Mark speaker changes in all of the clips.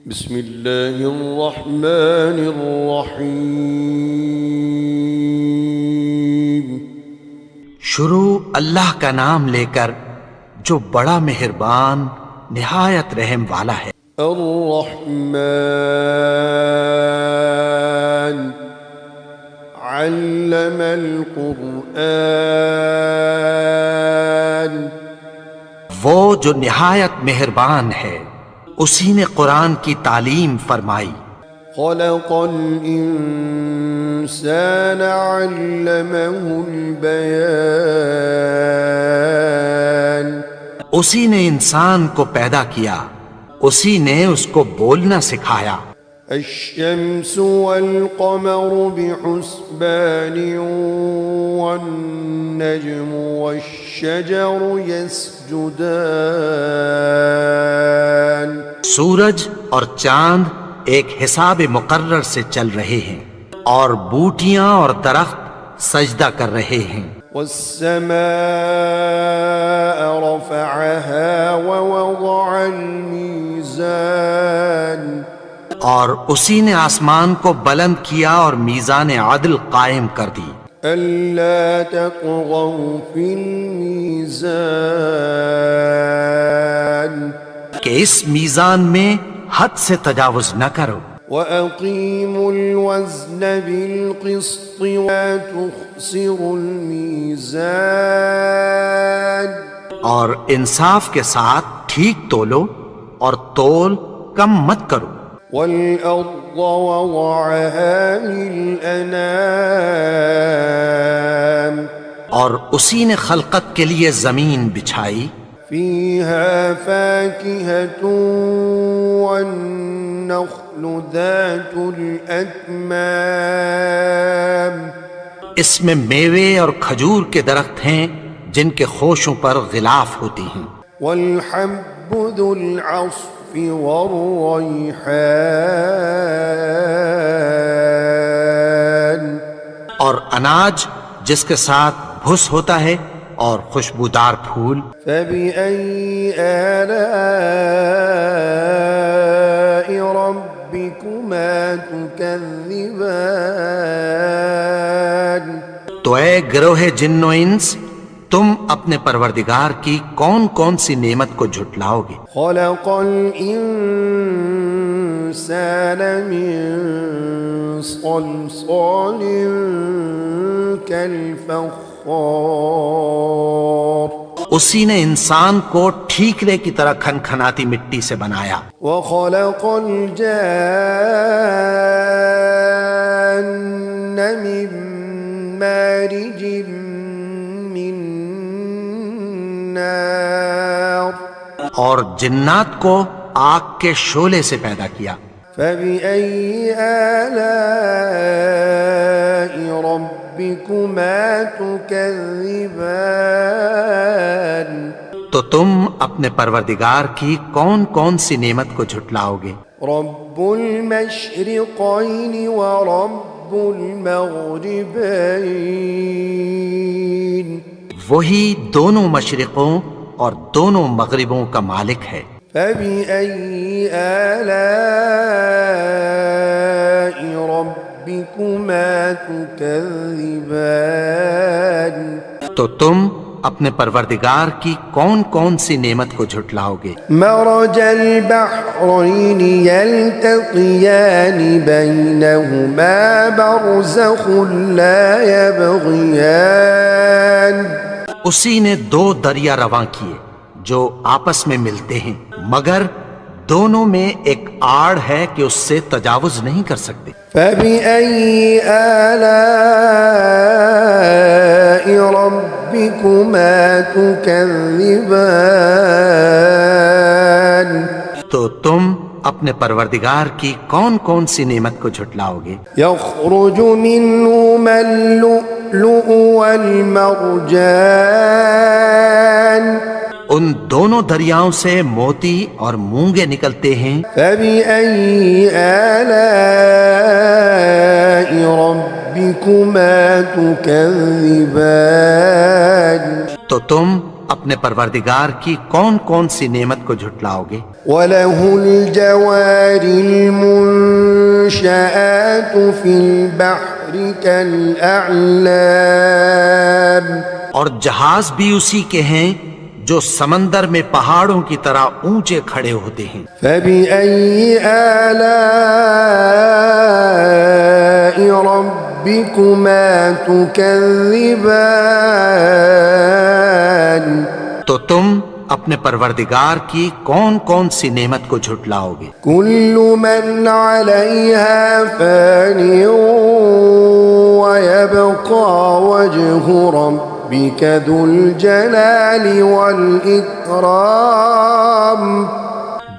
Speaker 1: بسم اللہ الرحمن الرحیم۔
Speaker 2: شروع اللہ کا نام لے کر جو بڑا مہربان نہایت رحم والا ہے۔
Speaker 1: الرحمن علم القرآن،
Speaker 2: وہ جو نہایت مہربان ہے اسی نے قرآن کی تعلیم فرمائی۔
Speaker 1: خلق الانسان علمه البیان،
Speaker 2: اسی نے انسان کو پیدا کیا، اسی نے اس کو بولنا سکھایا۔
Speaker 1: الشمس والقمر بحسبان والنجم والشجر يسجدان،
Speaker 2: سورج اور چاند ایک حساب مقرر سے چل رہے ہیں اور بوٹیاں اور درخت سجدہ کر رہے ہیں۔
Speaker 1: والسماء رفعها ووضع الميزان،
Speaker 2: اور اسی نے آسمان کو بلند کیا اور میزان عدل قائم کر دی۔
Speaker 1: ألا تطغوا في الميزان،
Speaker 2: کہ اس میزان میں حد سے تجاوز نہ کرو۔
Speaker 1: وأقيموا الوزن بالقسط ولا تخسروا الميزان،
Speaker 2: اور انصاف کے ساتھ ٹھیک تولو اور تول کم مت کرو۔
Speaker 1: والأرض وضعها للأنام،
Speaker 2: اور اسی نے خلقت کے لیے زمین بچھائی،
Speaker 1: فيها فاكهة والنخل ذات الأكمام،
Speaker 2: اس میں میوے اور کھجور کے درخت ہیں جن کے خوشوں پر غلاف ہوتی ہیں،
Speaker 1: والحب ذو العصف والريحان،
Speaker 2: اور اناج جس کے ساتھ بھس ہوتا ہے اور خوشبودار پھول۔
Speaker 1: فبأي آلاء ربكما تكذبان،
Speaker 2: تو اے گروہ جن و انس، تم اپنے پروردگار کی کون کون سی نعمت کو جھٹلاؤ گے؟
Speaker 1: خلق الإنسان من صلصال كالفخار،
Speaker 2: اسی نے انسان کو ٹھیکرے کی طرح کھنکھناتی مٹی سے بنایا۔
Speaker 1: وخلق الجان من مارج من نار،
Speaker 2: اور جنات کو آگ کے شعلے سے پیدا کیا۔
Speaker 1: فبأي آلاء ربكما تكذبان،
Speaker 2: تو تم اپنے پروردگار کی کون کون سی نعمت کو جھٹلاؤ گے؟
Speaker 1: رب المشرقين ورب المغربين،
Speaker 2: وہی دونوں مشرقوں اور دونوں مغربوں کا مالک ہے۔
Speaker 1: فبأي آلاء ربكما تكذبان،
Speaker 2: تو تم اپنے پروردگار کی کون کون سی نعمت کو جھٹلاؤ گے؟
Speaker 1: مرج البحرين يلتقيان بينهما برزخ لا يبغيان،
Speaker 2: اسی نے دو دریا رواں کیے جو آپس میں ملتے ہیں، مگر دونوں میں ایک آڑ ہے کہ اس سے تجاوز نہیں کر سکتے۔
Speaker 1: فبأي آلاء ربكما تكذبان، تو
Speaker 2: تم اپنے پروردگار کی کون کون سی نعمت کو جھٹلاؤ گے؟
Speaker 1: يخرج منهما اللؤلؤ والمرجان،
Speaker 2: ان دونوں دریاؤں سے موتی اور مونگے نکلتے ہیں۔
Speaker 1: فبأي آلاء ربكما تكذبان،
Speaker 2: تو تم اپنے پروردگار کی کون کون سی نعمت کو جھٹلاؤ گے؟
Speaker 1: وَلَهُ الْجَوَارِ الْمُنشَآتُ فِي الْبَحْرِ كَالْأَعْلَامِ،
Speaker 2: اور جہاز بھی اسی کے ہیں جو سمندر میں پہاڑوں کی طرح اونچے کھڑے ہوتے ہیں۔
Speaker 1: فَبِأَيِّ آلَاءِ رَبِّكُمَا تُكَذِّبَانِ،
Speaker 2: تو تم اپنے پروردگار کی کون کون سی نعمت کو جھٹلاؤ گے؟
Speaker 1: كُلُّ مَنْ عَلَيْهَا فَانٍ وَيَبْقَى وَجْهُ رَبِّكَ ذُو الْجَلَالِ وَالْإِكْرَامِ۔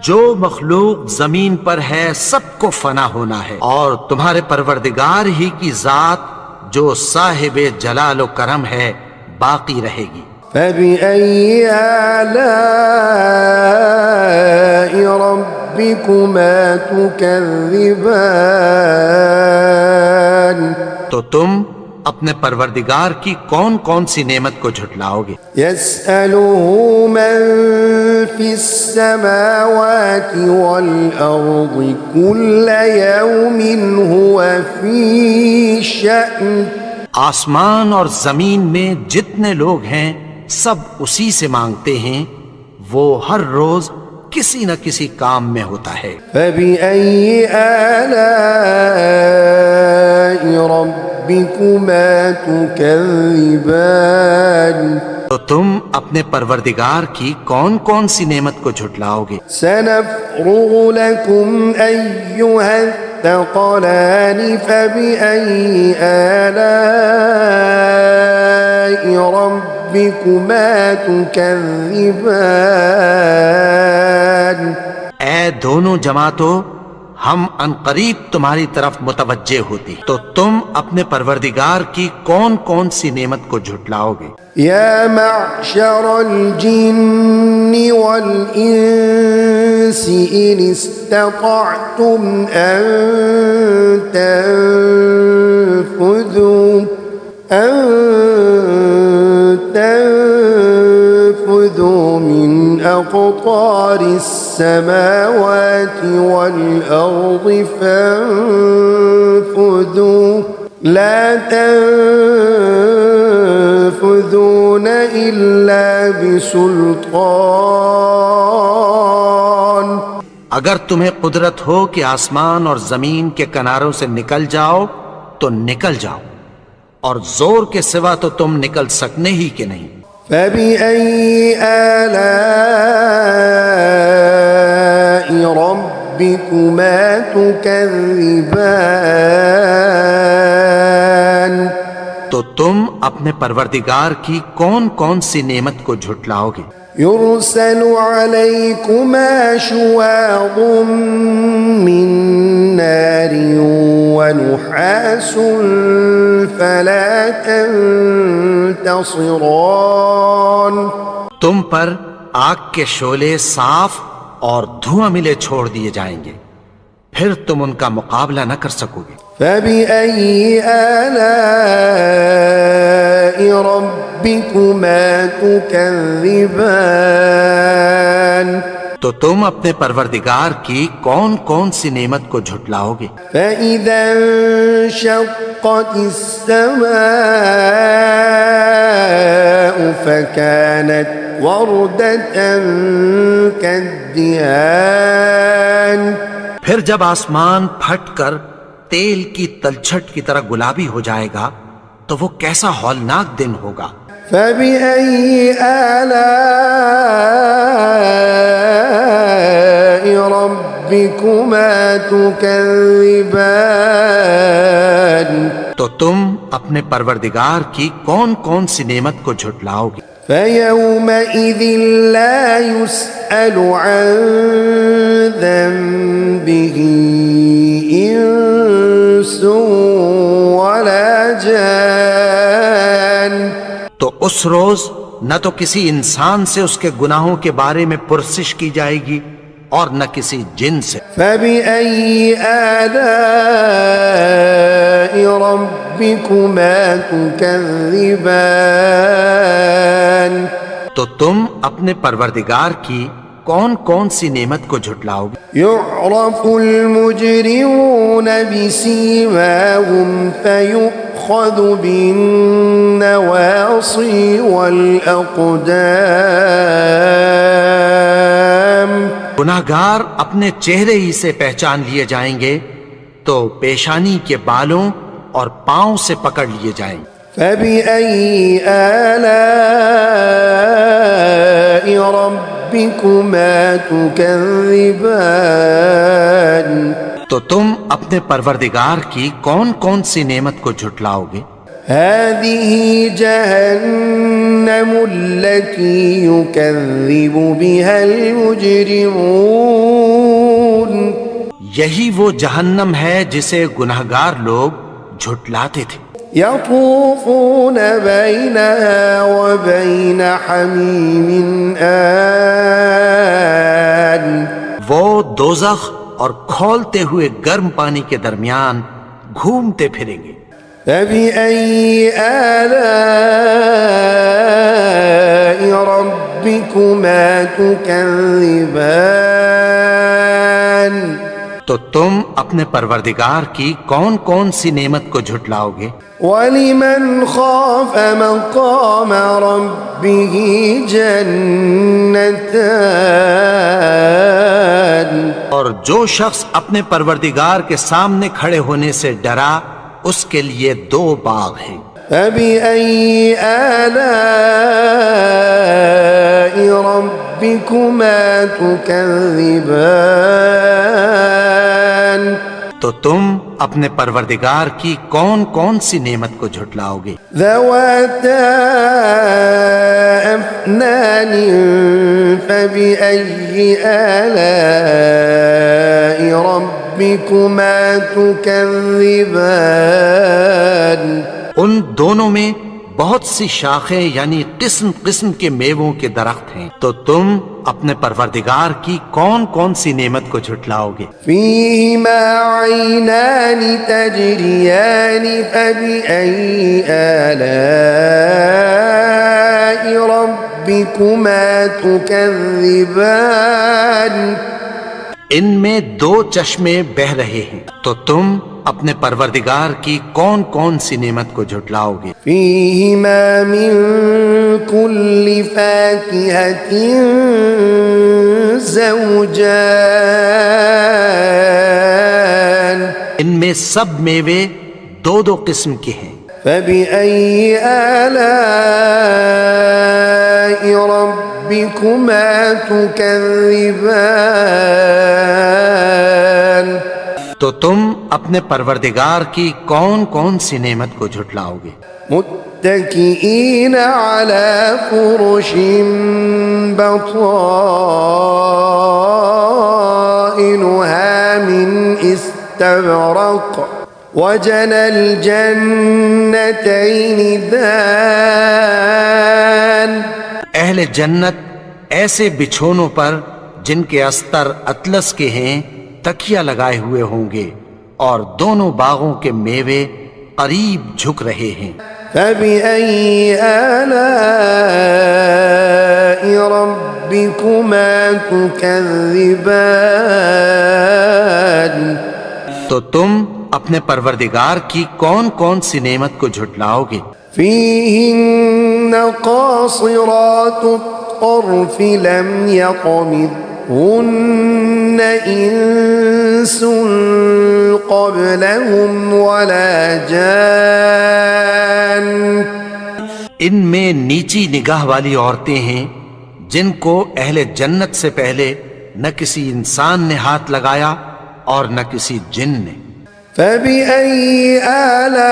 Speaker 2: جو مخلوق زمین پر ہے سب کو فنا ہونا ہے، اور تمہارے پروردگار ہی کی ذات جو صاحب جلال و کرم ہے باقی رہے گی۔
Speaker 1: فَبِأَيِّ آلَاءِ رَبِّكُمَا تُكَذِّبَانِ،
Speaker 2: تو تم اپنے پروردگار کی کون کون سی نعمت کو جھٹلاؤ گے؟
Speaker 1: يَسْأَلُهُ مَن فِي السَّمَاوَاتِ وَالْأَرْضِ كُلَّ يَوْمٍ هُوَ فِي شَأْنٍ۔
Speaker 2: آسمان اور زمین میں جتنے لوگ ہیں سب اسی سے مانگتے ہیں، وہ ہر روز کسی نہ کسی کام میں ہوتا ہے۔
Speaker 1: فَبِأَيِّ آلَاءِ رَبِّكُمَا تُكَذِّبَانِ،
Speaker 2: تو تم اپنے پروردگار کی کون کون سی نعمت کو جھٹلاؤ گے؟
Speaker 1: سَنَفْرُغُ لَكُمْ أَيُّهَا الثَّقَلَانِ فَبِأَيِّ آلَاءِ رَبِّكُمَا تُكَذِّبَانِ۔
Speaker 2: اے دونوں جماعتوں، ہم عنقریب تمہاری طرف متوجہ ہوتے، تو تم اپنے پروردگار کی کون کون سی نعمت کو جھٹلاؤ گے؟
Speaker 1: يا معشر الجن والإنس إن استطعتم أن تنفذوا من أقطار السماوات والأرض فانفذوا لا تنفذون إلا بسلطان۔
Speaker 2: اگر تمہیں قدرت ہو کہ آسمان اور زمین کے کناروں سے نکل جاؤ تو نکل جاؤ، اور زور کے سوا تو تم نکل سکنے ہی کہ نہیں۔
Speaker 1: فَبِأَيِّ آلَاءِ رَبِّكُمَا تُكَذِّبَانِ،
Speaker 2: تو تم اپنے پروردگار کی کون کون سی نعمت کو جھٹلاؤ گے؟
Speaker 1: يُرْسَلُ عَلَيْكُمَا شُوَاظٌ مِّن نَّارٍ وَنُحَاسٌ فَلَا تَنتَصِرَانِ،
Speaker 2: تم پر آگ کے شعلے صاف اور دھواں ملے چھوڑ دیے جائیں گے، پھر تم ان کا مقابلہ نہ کر سکو گے۔
Speaker 1: فَبِأَيِّ آلَاءِ رَبِّكُمَا تُكَذِّبَانِ،
Speaker 2: تو تم اپنے پروردگار کی کون کون سی نعمت کو جھٹلاؤ گے؟
Speaker 1: فَإِذَا انشَقَّتِ السَّمَاءُ فَكَانَتْ وَرْدَةً كَالدِّهَانِ،
Speaker 2: پھر جب آسمان پھٹ کر تیل کی تلچھٹ کی طرح گلابی ہو جائے گا تو وہ کیسا ہولناک دن ہوگا۔
Speaker 1: فَبِأَيِّ آلَاءِ رَبِّكُمَا تُكَذِّبَانِ،
Speaker 2: تو تم اپنے پروردگار کی کون کون سی نعمت کو جھٹلاؤ گے؟
Speaker 1: فَيَوْمَئِذٍ لَا يُسْأَلُ عَن ذَنبِهِ إِنسٌ وَلَا جَانٌ،
Speaker 2: تو اس روز نہ تو کسی انسان سے اس کے گناہوں کے بارے میں پرسش کی جائے گی اور نہ کسی جن سے۔
Speaker 1: فَبِأَيِّ آلَاءِ رَبِّكُمَا تُكَذِّبَانِ،
Speaker 2: تو تم اپنے پروردگار کی کون کون سی نعمت کو جھٹلاؤ گے؟
Speaker 1: يعرف المجرمون بسيماهم فيؤخذ بالنواصي والأقدام
Speaker 2: گناہگار اپنے چہرے ہی سے پہچان لیے جائیں گے تو پیشانی کے بالوں اور پاؤں سے پکڑ لیے جائیں گے۔
Speaker 1: فبأي آلاء ربكما تكذبان
Speaker 2: تو تم اپنے پروردگار کی کون کون سی نعمت کو جھٹلاؤ گے؟
Speaker 1: هذه جهنم التي يكذب بها المجرمون
Speaker 2: یہی وہ جہنم ہے جسے گناہگار لوگ جھٹلاتے تھے۔
Speaker 1: يطوفون بينها وبين حميم آن
Speaker 2: وہ دوزخ اور کھولتے ہوئے گرم پانی کے درمیان گھومتے پھریں گے۔
Speaker 1: فبأي آلاء ربكما تكذبان
Speaker 2: تو تم اپنے پروردگار کی کون کون سی نعمت کو جھٹلاؤ گے؟
Speaker 1: ولمن خاف مقام ربه جنتان
Speaker 2: اور جو شخص اپنے پروردگار کے سامنے کھڑے ہونے سے ڈرا اس کے لیے دو باغ ہیں۔
Speaker 1: فبأي آلاء ربكما تكذبان
Speaker 2: تو تم اپنے پروردگار کی کون کون سی نعمت کو جھٹلاؤ گے؟
Speaker 1: ذواتا أفنان فبأي آلاء ربكما تكذبان
Speaker 2: ان دونوں میں بہت سی شاخیں یعنی قسم قسم کے میووں کے درخت ہیں، تو تم اپنے پروردگار کی کون کون سی نعمت کو جھٹلاؤ گے؟
Speaker 1: فيهما عينان تجريان فبأي آلاء ربكما تكذبان
Speaker 2: ان میں دو چشمے بہ رہے ہیں، تو تم اپنے پروردگار کی کون کون سی نعمت کو جھٹلاؤ گے؟
Speaker 1: فيهما من كل فاكهة زوجان
Speaker 2: ان میں سب میوے دو دو قسم کے ہیں۔
Speaker 1: فبأي آلاء ربكما تكذبان
Speaker 2: تو تم اپنے پروردگار کی کون کون سی نعمت کو جھٹلاؤ گے؟
Speaker 1: متكئين على فرش بطائنها من استبرق وجنى الجنتين دان
Speaker 2: اہل جنت ایسے بچھونوں پر جن کے استر اطلس کے ہیں تکیہ لگائے ہوئے ہوں گے اور دونوں باغوں کے میوے قریب جھک رہے ہیں۔
Speaker 1: فبأي آلاء ربكما تكذبان
Speaker 2: تو تم اپنے پروردگار کی کون کون سی نعمت کو جھٹلاؤ گے؟
Speaker 1: فيهن قاصرات الطرف لم يطمثهن إنس قبلهم ولا جان
Speaker 2: ان میں نیچی نگاہ والی عورتیں ہیں جن کو اہل جنت سے پہلے نہ کسی انسان نے ہاتھ لگایا اور نہ کسی جن نے۔
Speaker 1: فبأي آلاء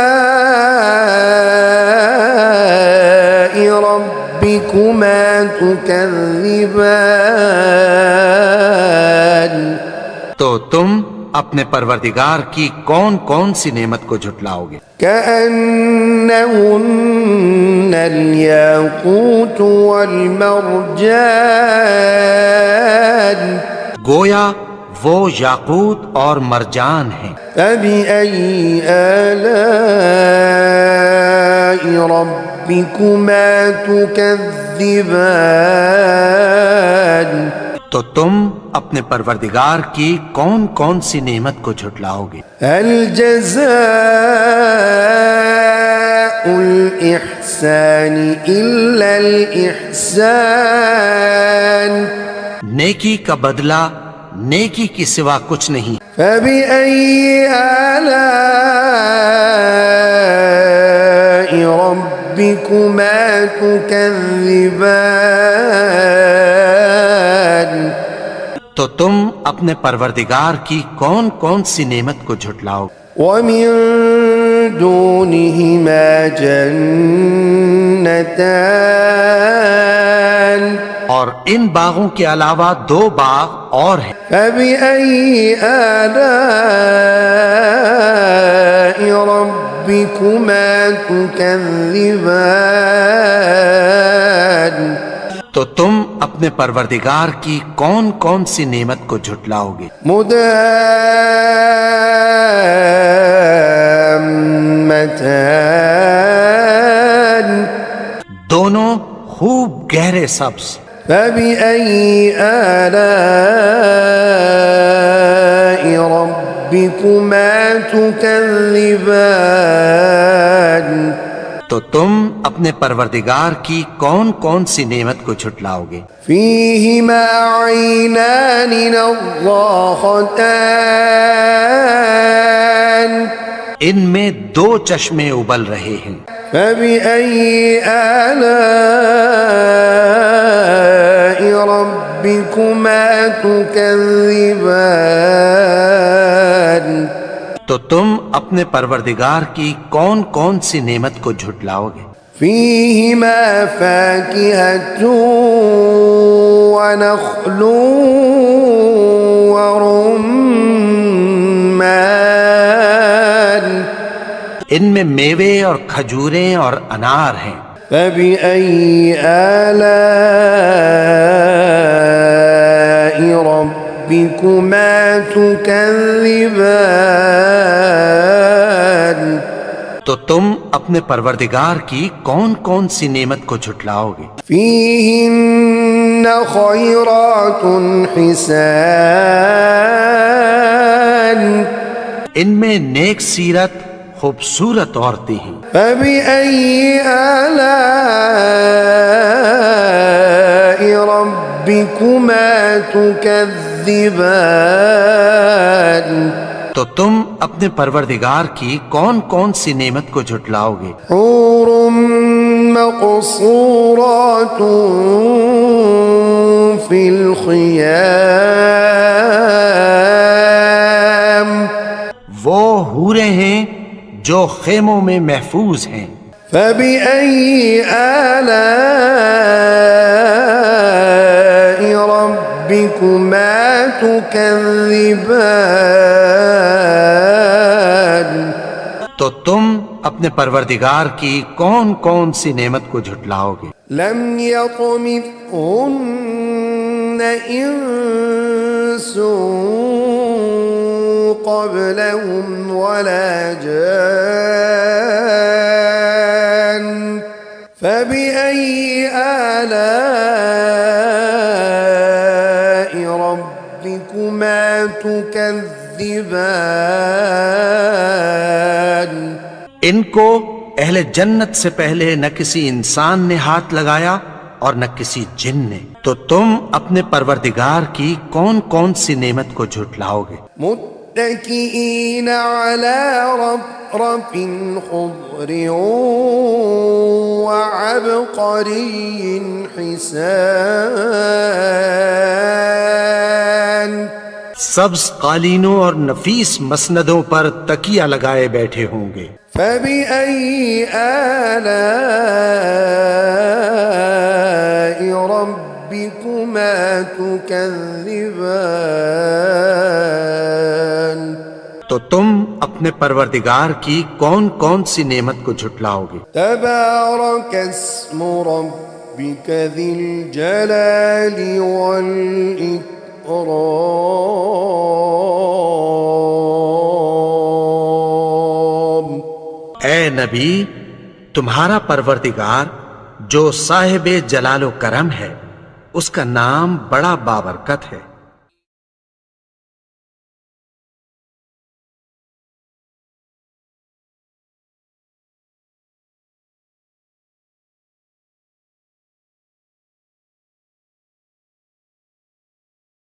Speaker 1: ربكما تكذبان
Speaker 2: تو تم اپنے پروردگار کی کون کون سی نعمت کو جھٹلاؤ گے؟
Speaker 1: كأنهن الياقوت والمرجان
Speaker 2: گویا وہ یاقوت اور مرجان ہیں۔
Speaker 1: فبأي آلاء ربكما تكذبان تكذبان
Speaker 2: تو تم اپنے پروردگار کی کون کون سی نعمت کو جھٹلاؤ گے؟
Speaker 1: هل جزاء الإحسان إلا الإحسان
Speaker 2: نیکی کا بدلہ نیکی کی سوا کچھ نہیں۔
Speaker 1: فبأي آلاء ربكما تكذبان
Speaker 2: تو تم اپنے پروردگار کی کون کون سی نعمت کو جھٹلاؤ؟
Speaker 1: ومن دونهما جنتان
Speaker 2: اور ان باغوں کے علاوہ دو باغ اور ہیں۔
Speaker 1: فبأي آلاء ربكما تكذبان
Speaker 2: تو تم اپنے پروردگار کی کون کون سی نعمت کو جھٹلاؤ گے؟
Speaker 1: مدهامتان
Speaker 2: دونوں خوب گہرے سبز۔
Speaker 1: فبأي آلاء ربكما تكذبان
Speaker 2: تو تم اپنے پروردگار کی کون کون سی نعمت کو جھٹلاؤ گے؟
Speaker 1: فيهما عينان نضاختان
Speaker 2: ان میں دو چشمے ابل رہے ہیں۔
Speaker 1: فبأي آلاء ربكما تكذبان
Speaker 2: تو تم اپنے پروردگار کی کون کون سی نعمت کو جھٹلاؤ گے؟
Speaker 1: فيهما فاكهة ونخل ورمان
Speaker 2: ان میں میوے اور کھجوریں اور انار ہیں۔
Speaker 1: فبأي آلاء ربكما تكذبان
Speaker 2: تو تم اپنے پروردگار کی کون کون سی نعمت کو جھٹلاؤ گے؟
Speaker 1: فيهن خيرات حسان
Speaker 2: ان میں نیک سیرت خوبصورت عورتیں ہیں۔
Speaker 1: فبأي آلاء ربكما تكذبان
Speaker 2: تو تم اپنے پروردگار کی کون کون سی نعمت کو جھٹلاؤ گے؟
Speaker 1: حور مقصورات في الخيام
Speaker 2: وہ حوریں ہیں جو خیموں میں محفوظ ہیں۔
Speaker 1: فبأي آلاء ربكما تكذبان تو
Speaker 2: تم اپنے پروردگار کی کون کون سی نعمت کو جھٹلاؤ گے؟
Speaker 1: لم يطمثهن انس قبلهم ولا جان فبأي آلاء ربكما تكذبان
Speaker 2: ان کو اہل جنت سے پہلے نہ کسی انسان نے ہاتھ لگایا اور نہ کسی جن نے، تو تم اپنے پروردگار کی کون کون سی نعمت کو جھٹلاؤ گے؟
Speaker 1: متكئين على رفرف خضر وعبقري حسان
Speaker 2: سبز قالینوں اور نفیس مسندوں پر تکیہ لگائے بیٹھے ہوں گے۔
Speaker 1: فبأي آلاء ربكما تكذبان
Speaker 2: تو تم اپنے پروردگار کی کون کون سی نعمت کو جھٹلاؤ گے؟
Speaker 1: تبارك اسم ربك ذي الجلال والإكرام
Speaker 2: اے نبی، تمہارا پروردگار جو صاحب جلال و کرم ہے، اس کا نام بڑا بابرکت ہے۔